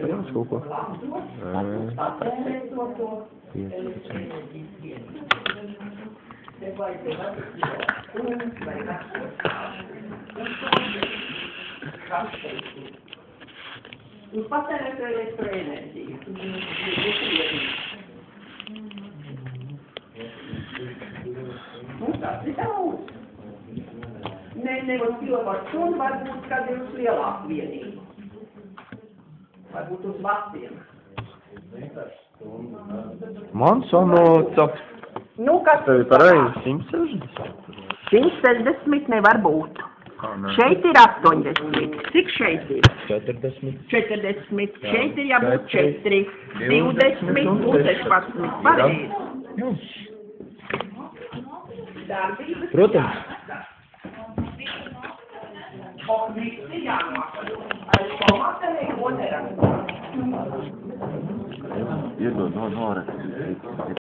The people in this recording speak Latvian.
Paņemts kaut ko? 15. Jūs patērēt elektroenerģiju. Tas ir daudz. Nevar kilovatstundu, varbūt, kad ir uz lielāku vienību. Varbūt uz vatiem. Man sanāca. Nu, kas tev ir pareizi 160? 160 nevar būt. Šeit ir 80. Cik šeit ir? 40. 40. Šeit ir jābūt 4. 20 un 16. Pareizi. Protams. Iedod, no,